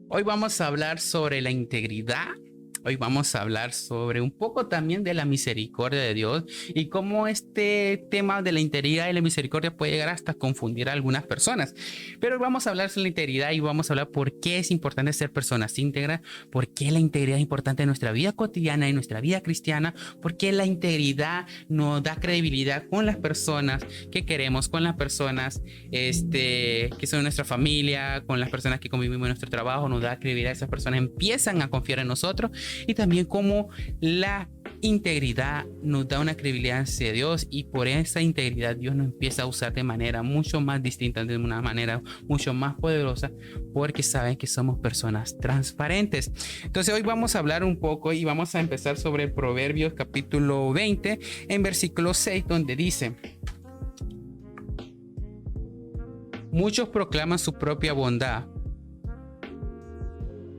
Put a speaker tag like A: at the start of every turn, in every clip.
A: Hoy vamos a hablar sobre la integridad. Hoy vamos a hablar sobre un poco también de la misericordia de Dios y cómo este tema de la integridad y la misericordia puede llegar hasta confundir a algunas personas. Pero hoy vamos a hablar sobre la integridad y vamos a hablar por qué es importante ser personas íntegras, por qué la integridad es importante en nuestra vida cotidiana y en nuestra vida cristiana, por qué la integridad nos da credibilidad con las personas que queremos, con las personas que son nuestra familia, con las personas que convivimos en nuestro trabajo, nos da credibilidad, esas personas empiezan a confiar en nosotros y también cómo la integridad nos da una credibilidad hacia Dios y por esa integridad Dios nos empieza a usar de manera mucho más distinta, de una manera mucho más poderosa, porque saben que somos personas transparentes. Entonces hoy vamos a hablar un poco y vamos a empezar sobre Proverbios capítulo 20 en versículo 6, donde dice: muchos proclaman su propia bondad,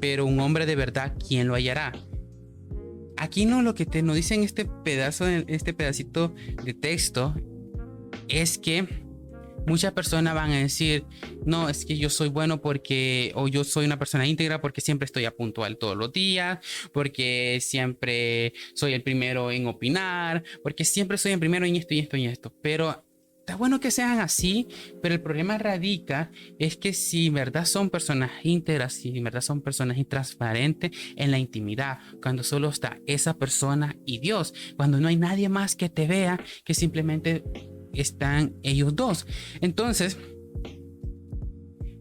A: pero un hombre de verdad, ¿quién lo hallará? Aquí no, lo que nos dice en este pedacito de texto es que muchas personas van a decir: no, es que yo soy bueno porque, o yo soy una persona íntegra porque siempre estoy a puntual todos los días, porque siempre soy el primero en opinar, porque siempre soy el primero en esto y esto y esto. Pero está bueno que sean así, pero el problema radica es que si en verdad son personas íntegras, si en verdad son personas transparentes en la intimidad, cuando solo está esa persona y Dios, cuando no hay nadie más que te vea, que simplemente están ellos dos. Entonces,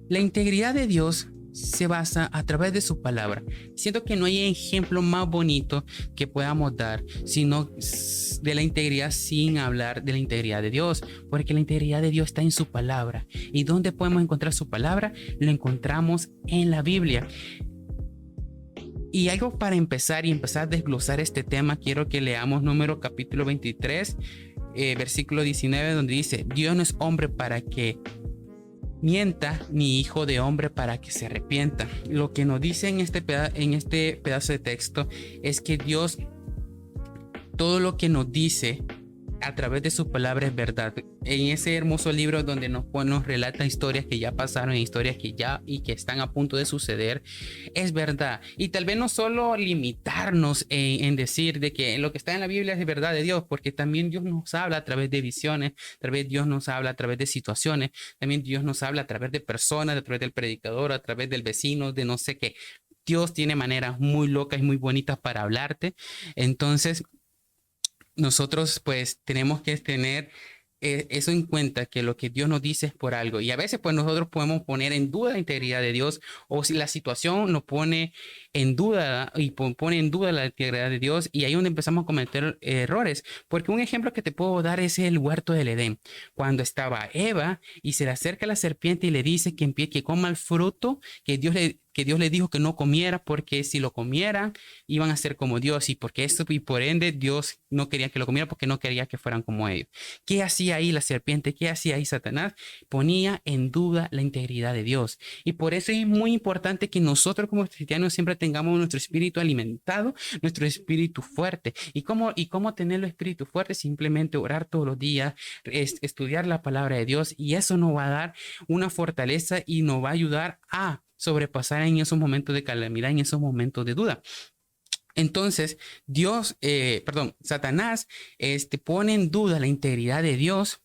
A: la integridad de Dios se basa a través de su palabra. Siento que no hay ejemplo más bonito que podamos dar, sino de la integridad sin hablar de la integridad de Dios, porque la integridad de Dios está en su palabra. ¿Y dónde podemos encontrar su palabra? Lo encontramos en la Biblia. Y algo para empezar a desglosar este tema, quiero que leamos Números capítulo 23, versículo 19, donde dice: Dios no es hombre para que mienta, ni hijo de hombre para que se arrepienta. Lo que nos dice en este pedazo de texto es que Dios, todo lo que nos dice a través de su palabra es verdad. En ese hermoso libro donde nos relata historias que ya pasaron, historias que ya y que están a punto de suceder, es verdad. Y tal vez no solo limitarnos en decir de que lo que está en la Biblia es de verdad de Dios, porque también Dios nos habla a través de visiones, tal vez Dios nos habla a través de situaciones, también Dios nos habla a través de personas, a través del predicador, a través del vecino, de no sé qué. Dios tiene maneras muy locas y muy bonitas para hablarte. Entonces, nosotros pues tenemos que tener eso en cuenta, que lo que Dios nos dice es por algo. Y a veces pues nosotros podemos poner en duda la integridad de Dios, o si la situación nos pone en duda y pone en duda la integridad de Dios, y ahí es donde empezamos a cometer errores. Porque un ejemplo que te puedo dar es el huerto del Edén, cuando estaba Eva y se le acerca la serpiente y le dice que coma el fruto que Dios le dijo que no comiera, porque si lo comieran iban a ser como Dios, y porque esto y por ende Dios no quería que lo comiera porque no quería que fueran como ellos. ¿Qué hacía ahí la serpiente? ¿Qué hacía ahí Satanás? Ponía en duda la integridad de Dios. Y por eso es muy importante que nosotros como cristianos siempre tengamos nuestro espíritu alimentado, nuestro espíritu fuerte. ¿Y cómo tener el espíritu fuerte? Simplemente orar todos los días, estudiar la palabra de Dios, y eso nos va a dar una fortaleza y nos va a ayudar a sobrepasar en esos momentos de calamidad, en esos momentos de duda. Entonces, Satanás, pone en duda la integridad de Dios,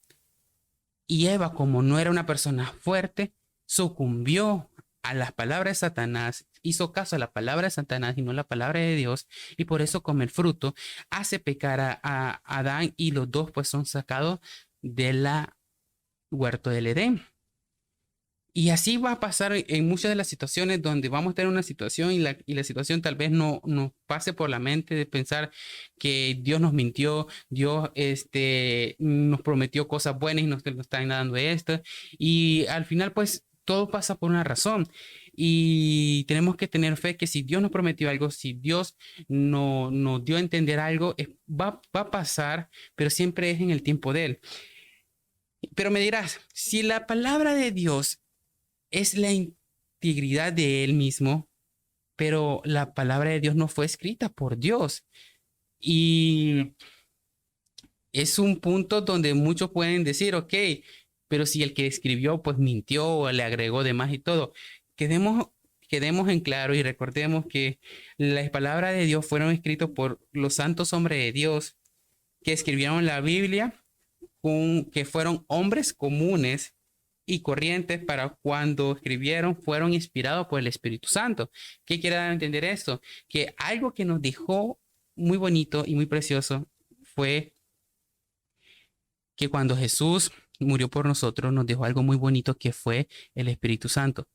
A: y Eva, como no era una persona fuerte, sucumbió a las palabras de Satanás, hizo caso a la palabra de Satanás y no a la palabra de Dios, y por eso come el fruto, hace pecar a Adán, y los dos pues son sacados de la huerto del Edén. Y así va a pasar en muchas de las situaciones donde vamos a tener una situación, y la situación tal vez no nos pase por la mente de pensar que Dios nos mintió, Dios nos prometió cosas buenas y nos está dando esto. Y al final pues todo pasa por una razón. Y tenemos que tener fe que si Dios nos prometió algo, si Dios nos dio a entender algo, va a pasar, pero siempre es en el tiempo de Él. Pero me dirás, si la palabra de Dios es la integridad de Él mismo, pero la palabra de Dios no fue escrita por Dios. Y es un punto donde muchos pueden decir: ok, pero si el que escribió pues mintió o le agregó de más y todo. Quedemos quedemos en claro y recordemos que las palabras de Dios fueron escritas por los santos hombres de Dios que escribieron la Biblia, que fueron hombres comunes y corrientes para cuando escribieron, fueron inspirados por el Espíritu Santo. ¿Qué quiere dar a entender esto? Que algo que nos dejó muy bonito y muy precioso fue que cuando Jesús murió por nosotros, nos dejó algo muy bonito que fue el Espíritu Santo.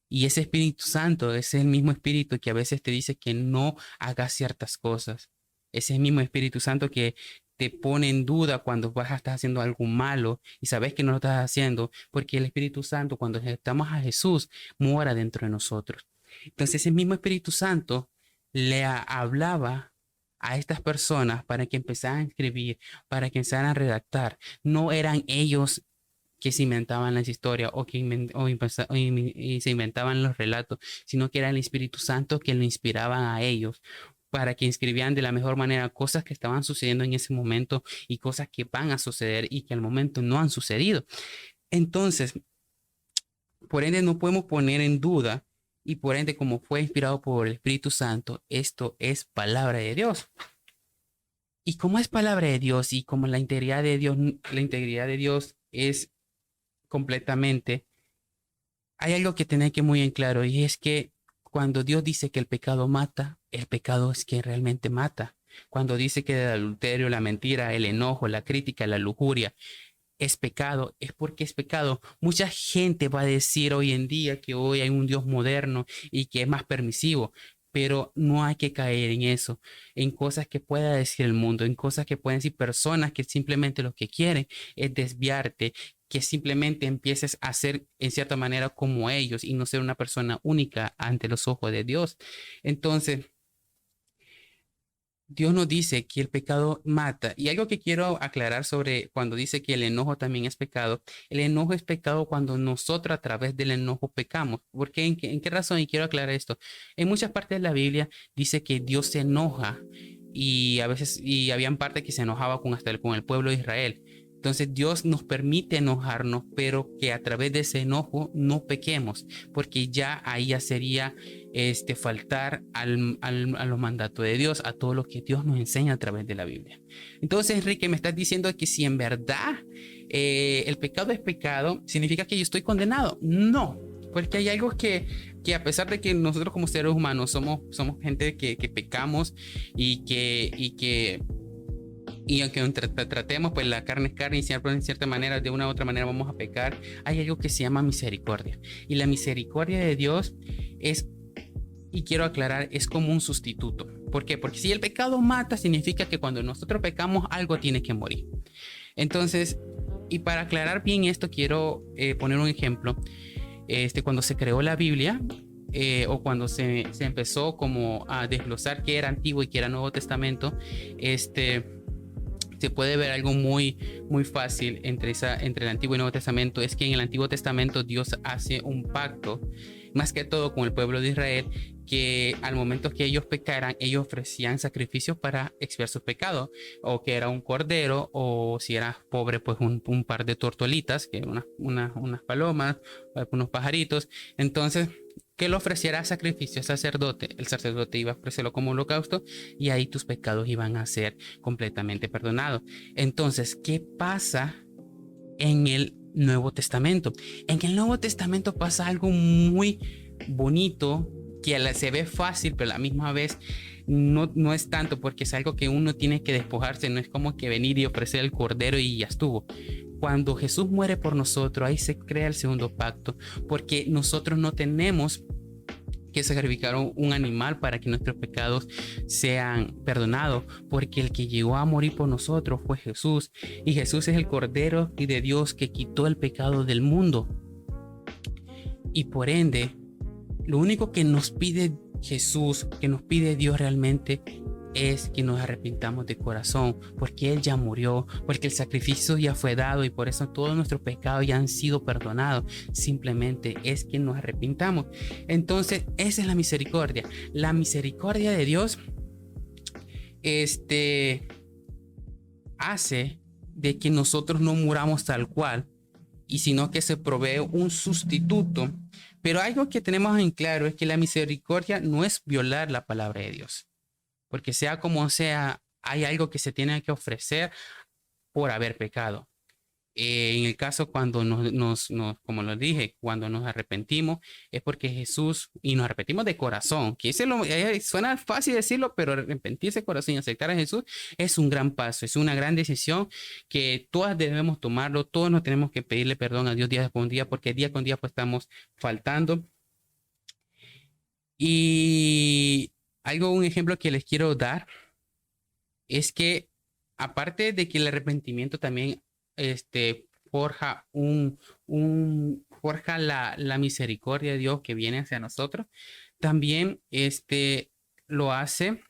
A: Y ese Espíritu Santo es el mismo Espíritu que a veces te dice que no hagas ciertas cosas. Ese mismo Espíritu Santo que te pone en duda cuando vas a estar haciendo algo malo y sabes que no lo estás haciendo, porque el Espíritu Santo, cuando aceptamos a Jesús, mora dentro de nosotros. Entonces, ese mismo Espíritu Santo hablaba a estas personas para que empezaran a escribir, para que empezaran a redactar. No eran ellos que se inventaban las historias y se inventaban los relatos, sino que era el Espíritu Santo que lo inspiraban a ellos para que escribieran de la mejor manera cosas que estaban sucediendo en ese momento y cosas que van a suceder y que al momento no han sucedido. Entonces, por ende, no podemos poner en duda y por ende, como fue inspirado por el Espíritu Santo, esto es palabra de Dios. Y como es palabra de Dios y como la integridad de Dios es completamente, hay algo que tener que muy en claro y es que cuando Dios dice que el pecado mata, el pecado es que realmente mata. Cuando dice que el adulterio, la mentira, el enojo, la crítica, la lujuria es pecado, es porque es pecado. Mucha gente va a decir hoy en día que hoy hay un Dios moderno y que es más permisivo, pero no hay que caer en eso, en cosas que pueda decir el mundo, en cosas que pueden decir personas que simplemente lo que quieren es desviarte, que simplemente empieces a ser en cierta manera como ellos y no ser una persona única ante los ojos de Dios. Entonces, Dios nos dice que el pecado mata. Y algo que quiero aclarar sobre cuando dice que el enojo también es pecado. El enojo es pecado cuando nosotros a través del enojo pecamos. ¿Por qué? ¿En qué razón? Y quiero aclarar esto. En muchas partes de la Biblia dice que Dios se enoja y a veces, y habían partes que se enojaba con el pueblo de Israel. Entonces Dios nos permite enojarnos, pero que a través de ese enojo no pequemos, porque ya ahí ya sería faltar a los mandatos de Dios, a todo lo que Dios nos enseña a través de la Biblia. Entonces, Enrique, me estás diciendo que si en verdad el pecado es pecado, ¿significa que yo estoy condenado? No, porque hay algo que a pesar de que nosotros como seres humanos somos gente que pecamos y aunque tratemos, pues la carne es carne y siempre en cierta manera, de una u otra manera vamos a pecar, hay algo que se llama misericordia. Y la misericordia de Dios es, y quiero aclarar, es como un sustituto. ¿Por qué? Porque si el pecado mata, significa que cuando nosotros pecamos, algo tiene que morir. Entonces, y para aclarar bien esto, quiero poner un ejemplo. Cuando se creó la Biblia, o cuando se empezó como a desglosar qué era Antiguo y qué era Nuevo Testamento, se puede ver algo muy, muy fácil entre el Antiguo y Nuevo Testamento. Es que en el Antiguo Testamento Dios hace un pacto, más que todo con el pueblo de Israel, que al momento que ellos pecaran, ellos ofrecían sacrificios para expiar sus pecados, o que era un cordero, o si era pobre, pues un par de tortolitas, que unas palomas, unos pajaritos. Entonces, que lo ofreciera sacrificio al sacerdote, el sacerdote iba a ofrecerlo como holocausto y ahí tus pecados iban a ser completamente perdonados. Entonces, ¿qué pasa en el Nuevo Testamento? En el Nuevo Testamento pasa algo muy bonito que se ve fácil, pero a la misma vez no es tanto, porque es algo que uno tiene que despojarse, no es como que venir y ofrecer el cordero y ya estuvo. Cuando Jesús muere por nosotros, ahí se crea el segundo pacto, porque nosotros no tenemos que sacrificar un animal para que nuestros pecados sean perdonados, porque el que llegó a morir por nosotros fue Jesús, y Jesús es el Cordero de Dios que quitó el pecado del mundo. Y por ende, lo único que nos pide Jesús, que nos pide Dios realmente, es que nos arrepintamos de corazón, porque Él ya murió, porque el sacrificio ya fue dado y por eso todos nuestros pecados ya han sido perdonados. Simplemente es que nos arrepintamos. Entonces, esa es la misericordia. La misericordia de Dios hace de que nosotros no muramos tal cual, y sino que se provee un sustituto. Pero algo que tenemos en claro es que la misericordia no es violar la palabra de Dios, porque sea como sea, hay algo que se tiene que ofrecer por haber pecado. En el caso cuando como lo dije, cuando nos arrepentimos, es porque Jesús, y nos arrepentimos de corazón, que suena fácil decirlo, pero arrepentirse de corazón y aceptar a Jesús es un gran paso, es una gran decisión que todas debemos tomarlo, todos nos tenemos que pedirle perdón a Dios día con día, porque día con día pues estamos faltando. Y un ejemplo que les quiero dar es que aparte de que el arrepentimiento también forja forja la misericordia de Dios que viene hacia nosotros, también lo hace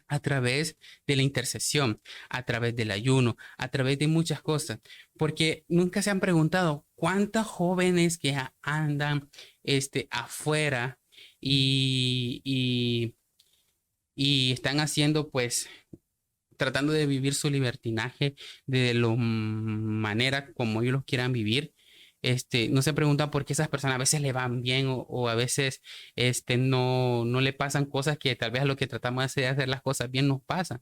A: a través de la intercesión, a través del ayuno, a través de muchas cosas, porque nunca se han preguntado cuántos jóvenes que andan afuera y están haciendo pues tratando de vivir su libertinaje de la manera como ellos lo quieran vivir. No se preguntan por qué esas personas a veces le van bien o a veces no le pasan cosas que tal vez a lo que tratamos de hacer las cosas bien nos pasan.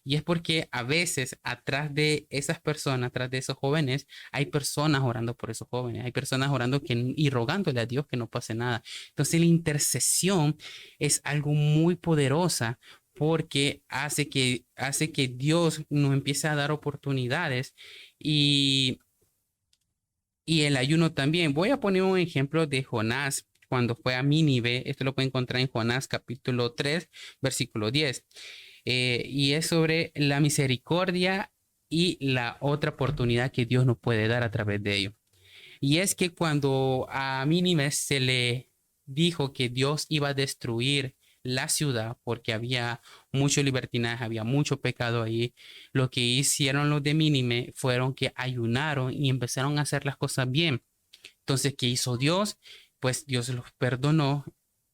A: Y es porque a veces atrás de esas personas, atrás de esos jóvenes, hay personas orando por esos jóvenes, hay personas orando y rogándole a Dios que no pase nada. Entonces la intercesión es algo muy poderosa porque hace que Dios nos empiece a dar oportunidades y el ayuno también. Voy a poner un ejemplo de Jonás cuando fue a Nínive. Esto lo pueden encontrar en Jonás capítulo 3, versículo 10. Y es sobre la misericordia y la otra oportunidad que Dios nos puede dar a través de ello. Y es que cuando a Nínive se le dijo que Dios iba a destruir la ciudad porque había mucho libertinaje, había mucho pecado ahí, lo que hicieron los de Nínive fueron que ayunaron y empezaron a hacer las cosas bien. Entonces, ¿qué hizo Dios? Pues Dios los perdonó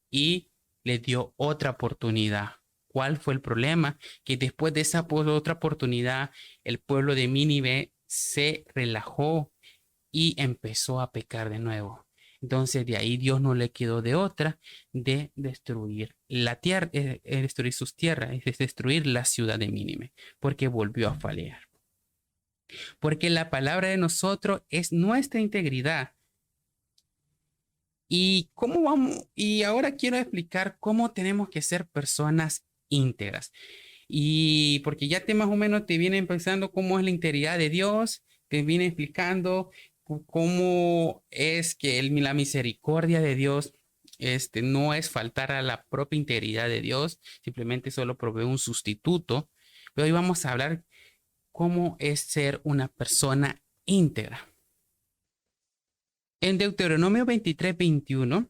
A: y les dio otra oportunidad. ¿Cuál fue el problema? Que después de esa otra oportunidad, el pueblo de Nínive se relajó y empezó a pecar de nuevo. Entonces de ahí Dios no le quedó de otra de destruir la tierra, destruir sus tierras, es destruir la ciudad de Nínive, porque volvió a fallar. Porque la palabra de nosotros es nuestra integridad. ¿Y cómo vamos? Y ahora quiero explicar cómo tenemos que ser personas íntegras. Y porque ya te más o menos te viene pensando cómo es la integridad de Dios, te viene explicando cómo es que la misericordia de Dios no es faltar a la propia integridad de Dios, simplemente solo provee un sustituto. Pero hoy vamos a hablar cómo es ser una persona íntegra. En Deuteronomio 23:21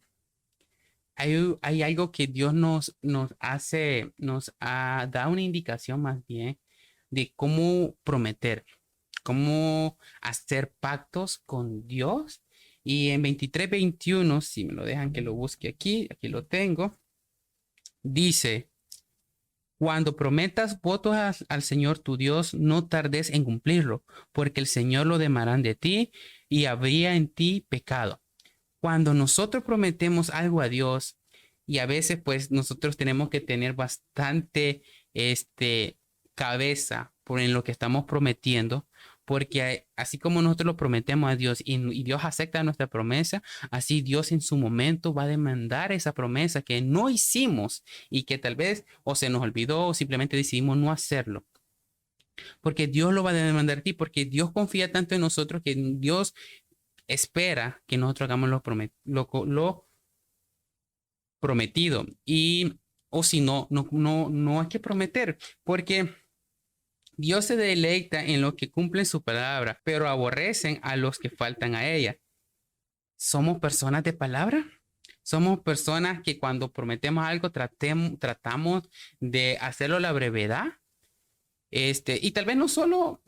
A: hay algo que Dios nos hace, da una indicación más bien de cómo prometer, cómo hacer pactos con Dios. Y en 23:21, si me lo dejan que lo busque aquí lo tengo, dice: cuando prometas votos al Señor tu Dios, no tardes en cumplirlo, porque el Señor lo demandará de ti y habría en ti pecado. Cuando nosotros prometemos algo a Dios, y a veces pues nosotros tenemos que tener bastante cabeza por en lo que estamos prometiendo, porque así como nosotros lo prometemos a Dios y Dios acepta nuestra promesa, así Dios en su momento va a demandar esa promesa que no hicimos y que tal vez o se nos olvidó o simplemente decidimos no hacerlo. Porque Dios lo va a demandar a ti, porque Dios confía tanto en nosotros que Dios espera que nosotros hagamos lo prometido. O si no hay que prometer, porque Dios se deleita en los que cumplen su palabra, pero aborrecen a los que faltan a ella. ¿Somos personas de palabra? Somos personas que cuando prometemos algo tratamos de hacerlo a la brevedad. Y tal vez no solo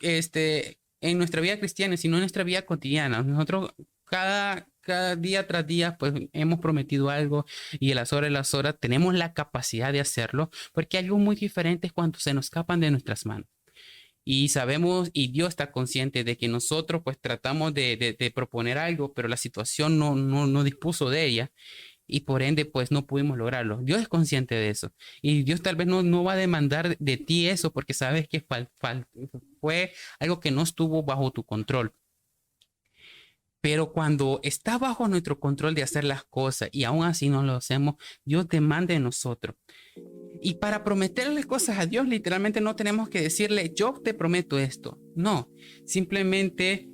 A: en nuestra vida cristiana, sino en nuestra vida cotidiana. Nosotros cada día tras día, pues hemos prometido algo y a las horas tenemos la capacidad de hacerlo, porque algo muy diferente es cuando se nos escapan de nuestras manos. Y sabemos, y Dios está consciente de que nosotros pues tratamos de proponer algo, pero la situación no dispuso de ella y por ende pues no pudimos lograrlo. Dios es consciente de eso y Dios tal vez no va a demandar de ti eso porque sabes que fue algo que no estuvo bajo tu control. Pero cuando está bajo nuestro control de hacer las cosas y aún así no lo hacemos, Dios demanda de nosotros. Y para prometerle cosas a Dios, literalmente no tenemos que decirle, yo te prometo esto. No, simplemente,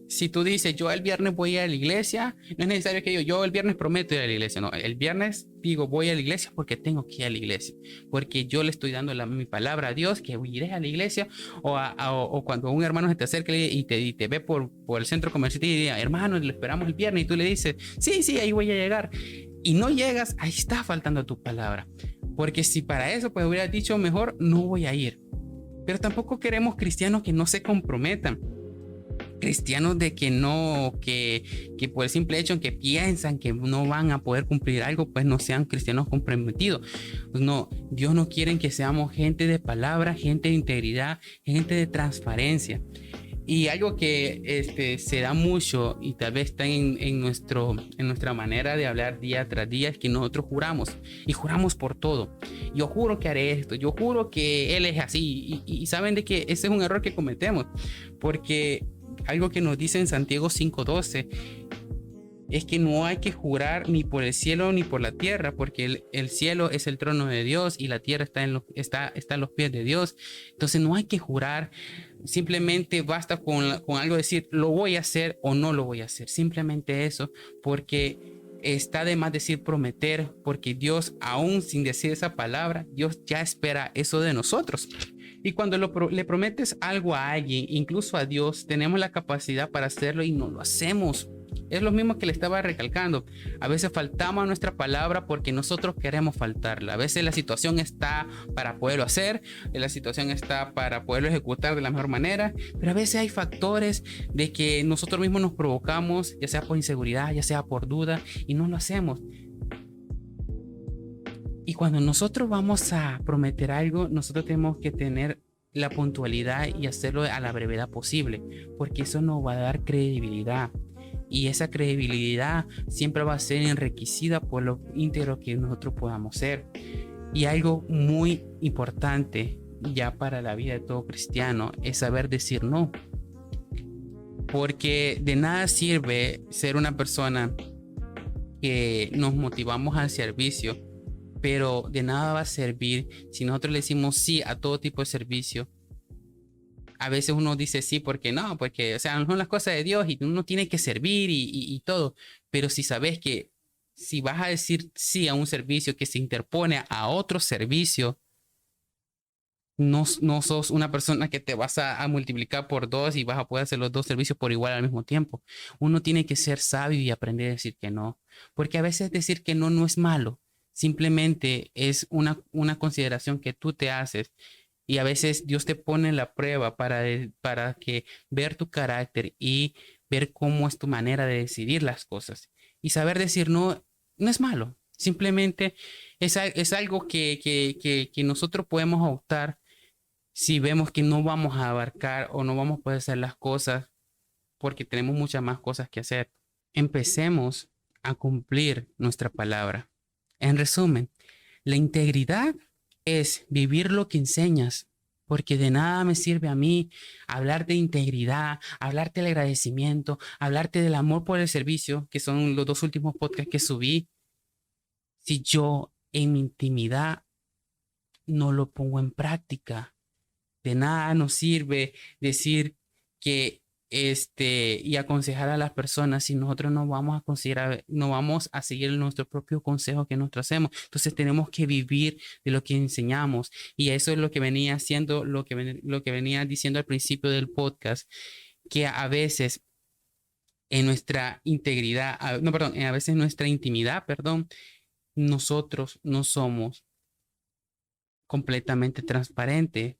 A: si tú dices, yo el viernes voy a la iglesia, no es necesario que yo el viernes prometo ir a la iglesia. No, el viernes digo, voy a la iglesia porque tengo que ir a la iglesia. Porque yo le estoy dando mi palabra a Dios que iré a la iglesia. O cuando un hermano se te acerca y te ve por el centro comercial y dice, hermano, le esperamos el viernes. Y tú le dices, sí, ahí voy a llegar. Y no llegas, ahí está faltando tu palabra. Porque si para eso pues hubieras dicho mejor, no voy a ir. Pero tampoco queremos cristianos que no se comprometan. Cristianos de que por el simple hecho en que piensan que no van a poder cumplir algo, pues no sean cristianos comprometidos. Pues no, Dios no quiere que seamos gente de palabra, gente de integridad, gente de transparencia. Y algo que se da mucho y tal vez está en nuestra manera de hablar día tras día es que nosotros juramos y juramos por todo. Yo juro que haré esto, yo juro que Él es así y saben de que ese es un error que cometemos porque algo que nos dice en Santiago 5:12 es que no hay que jurar ni por el cielo ni por la tierra, porque el cielo es el trono de Dios y la tierra está en los pies de Dios. Entonces no hay que jurar, simplemente basta con algo decir, lo voy a hacer o no lo voy a hacer. Simplemente eso, porque está de más decir prometer, porque Dios, aún sin decir esa palabra, Dios ya espera eso de nosotros. Y cuando le prometes algo a alguien, incluso a Dios, tenemos la capacidad para hacerlo y no lo hacemos. Es lo mismo que le estaba recalcando. A veces faltamos a nuestra palabra porque nosotros queremos faltarla. A veces la situación está para poderlo hacer, la situación está para poderlo ejecutar de la mejor manera, pero a veces hay factores de que nosotros mismos nos provocamos, ya sea por inseguridad, ya sea por duda, y no lo hacemos. Y cuando nosotros vamos a prometer algo, nosotros tenemos que tener la puntualidad y hacerlo a la brevedad posible, porque eso nos va a dar credibilidad. Y esa credibilidad siempre va a ser enriquecida por lo íntegro que nosotros podamos ser. Y algo muy importante ya para la vida de todo cristiano es saber decir no. Porque de nada sirve ser una persona que nos motivamos al servicio, pero de nada va a servir si nosotros le decimos sí a todo tipo de servicio. A veces uno dice sí porque no, porque o sea, no son las cosas de Dios y uno tiene que servir y todo, pero si sabes que si vas a decir sí a un servicio que se interpone a otro servicio, no sos una persona que te vas a multiplicar por dos y vas a poder hacer los dos servicios por igual al mismo tiempo. Uno tiene que ser sabio y aprender a decir que no, porque a veces decir que no es malo, simplemente es una consideración que tú te haces. Y a veces Dios te pone en la prueba para que ver tu carácter y ver cómo es tu manera de decidir las cosas. Y saber decir no es malo. Simplemente es algo que nosotros podemos optar si vemos que no vamos a abarcar o no vamos a poder hacer las cosas porque tenemos muchas más cosas que hacer. Empecemos a cumplir nuestra palabra. En resumen, la integridad es vivir lo que enseñas, porque de nada me sirve a mí hablar de integridad, hablarte del agradecimiento, hablarte del amor por el servicio, que son los 2 últimos podcasts que subí, si yo en mi intimidad no lo pongo en práctica. De nada nos sirve decir que y aconsejar a las personas si nosotros no vamos a seguir nuestro propio consejo que nosotros hacemos. Entonces tenemos que vivir de lo que enseñamos y eso es lo que venía haciendo, lo que venía diciendo al principio del podcast, que a veces en nuestra integridad, a veces en nuestra intimidad, nosotros no somos completamente transparentes.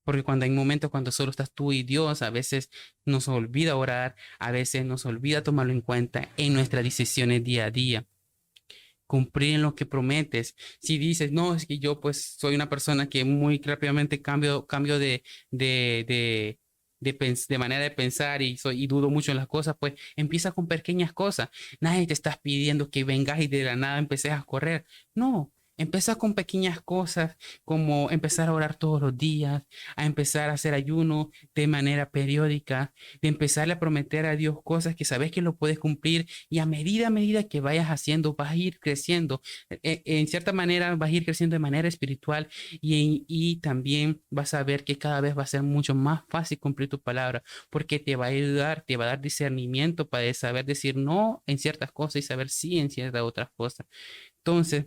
A: Porque cuando hay momentos cuando solo estás tú y Dios, a veces nos olvida orar, a veces nos olvida tomarlo en cuenta en nuestras decisiones día a día. cumplir en lo que prometes. Si dices, no, es que yo pues soy una persona que muy rápidamente cambio de manera de pensar y dudo mucho en las cosas, pues empieza con pequeñas cosas. Nadie te está pidiendo que vengas y de la nada empeces a correr. No. Empieza con pequeñas cosas, como empezar a orar todos los días, a empezar a hacer ayuno de manera periódica, de empezarle a prometer a Dios cosas que sabes que lo puedes cumplir y a medida que vayas haciendo, vas a ir creciendo. En cierta manera, vas a ir creciendo de manera espiritual y también vas a ver que cada vez va a ser mucho más fácil cumplir tu palabra, porque te va a ayudar, te va a dar discernimiento para saber decir no en ciertas cosas y saber sí en ciertas otras cosas. Entonces,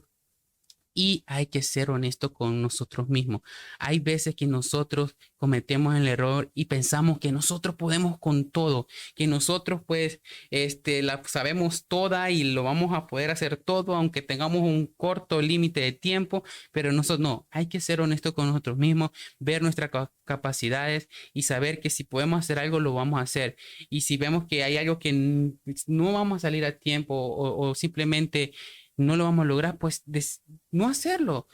A: y hay que ser honesto con nosotros mismos. Hay veces que nosotros cometemos el error y pensamos que nosotros podemos con todo, que nosotros pues la sabemos toda y lo vamos a poder hacer todo, aunque tengamos un corto límite de tiempo, pero nosotros no, hay que ser honesto con nosotros mismos, ver nuestras capacidades y saber que si podemos hacer algo, lo vamos a hacer. Y si vemos que hay algo que no vamos a salir a tiempo o simplemente no lo vamos a lograr, pues no hacerlo.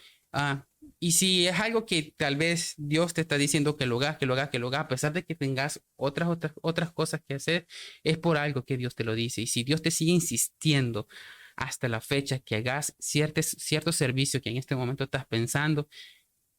A: Y si es algo que tal vez Dios te está diciendo que lo hagas, que lo hagas, que lo hagas, a pesar de que tengas otras cosas que hacer, es por algo que Dios te lo dice. Y si Dios te sigue insistiendo hasta la fecha que hagas cierto servicio que en este momento estás pensando,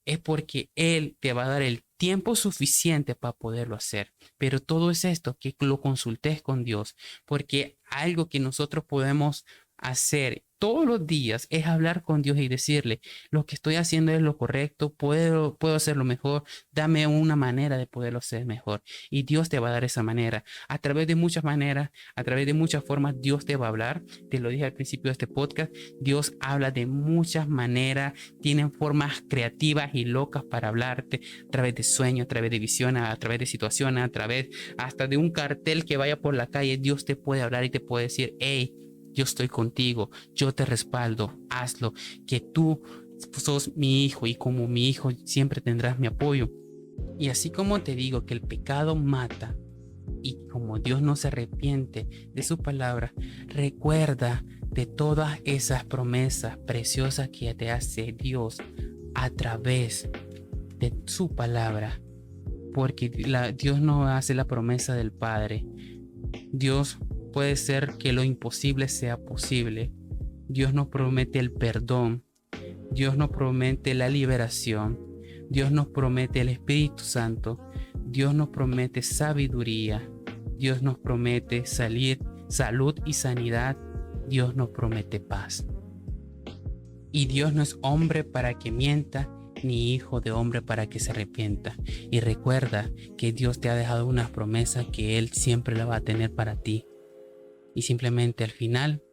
A: es porque Él te va a dar el tiempo suficiente para poderlo hacer. Pero todo es esto, que lo consultes con Dios, porque algo que nosotros podemos hacer todos los días es hablar con Dios y decirle, lo que estoy haciendo es lo correcto, puedo hacerlo mejor, dame una manera de poderlo hacer mejor. Y Dios te va a dar esa manera. A través de muchas maneras, a través de muchas formas, Dios te va a hablar. Te lo dije al principio de este podcast, Dios habla de muchas maneras, tienen formas creativas y locas para hablarte, a través de sueños, a través de visiones, a través de situaciones, a través hasta de un cartel que vaya por la calle. Dios te puede hablar y te puede decir, hey, yo estoy contigo, yo te respaldo, hazlo, que tú sos mi hijo y como mi hijo siempre tendrás mi apoyo. Y así como te digo que el pecado mata y como Dios no se arrepiente de su palabra, recuerda de todas esas promesas preciosas que te hace Dios a través de su palabra, porque Dios no hace la promesa del Padre. Dios puede ser que lo imposible sea posible. Dios nos promete el perdón. Dios nos promete la liberación. Dios nos promete el Espíritu Santo. Dios nos promete sabiduría. Dios nos promete salud y sanidad. Dios nos promete paz. Y Dios no es hombre para que mienta, ni hijo de hombre para que se arrepienta. Y recuerda que Dios te ha dejado una promesa que Él siempre la va a tener para ti. Y simplemente al final,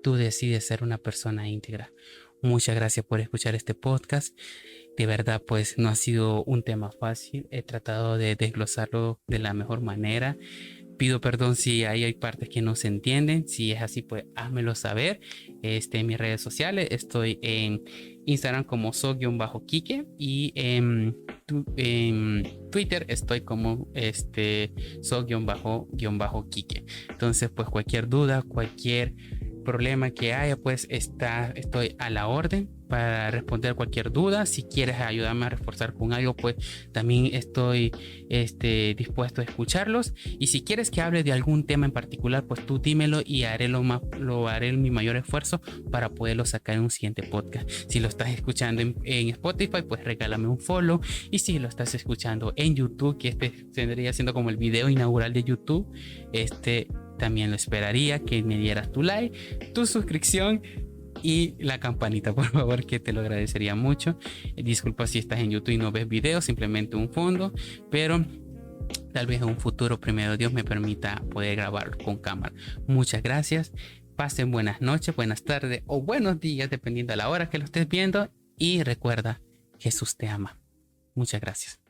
A: tú decides ser una persona íntegra. Muchas gracias por escuchar este podcast. De verdad, pues no ha sido un tema fácil. He tratado de desglosarlo de la mejor manera. Pido perdón si hay partes que no se entienden. Si es así, pues házmelo saber. En mis redes sociales estoy en Instagram como so-quique y en Twitter estoy como so-quique. Entonces, pues cualquier duda, cualquier problema que haya, pues estoy a la orden para responder cualquier duda. Si quieres ayudarme a reforzar con algo, pues también estoy dispuesto a escucharlos. Y si quieres que hable de algún tema en particular, pues tú dímelo y haré mi mayor esfuerzo para poderlo sacar en un siguiente podcast. Si lo estás escuchando en Spotify, pues regálame un follow. Y si lo estás escuchando en YouTube, que vendría siendo como el video inaugural de YouTube, también lo esperaría que me dieras tu like, tu suscripción y la campanita, por favor, que te lo agradecería mucho. Disculpa si estás en YouTube y no ves videos, simplemente un fondo, pero tal vez en un futuro, primero Dios, me permita poder grabar con cámara. Muchas gracias. Pasen buenas noches, buenas tardes o buenos días, dependiendo de la hora que lo estés viendo. Y recuerda, Jesús te ama. Muchas gracias.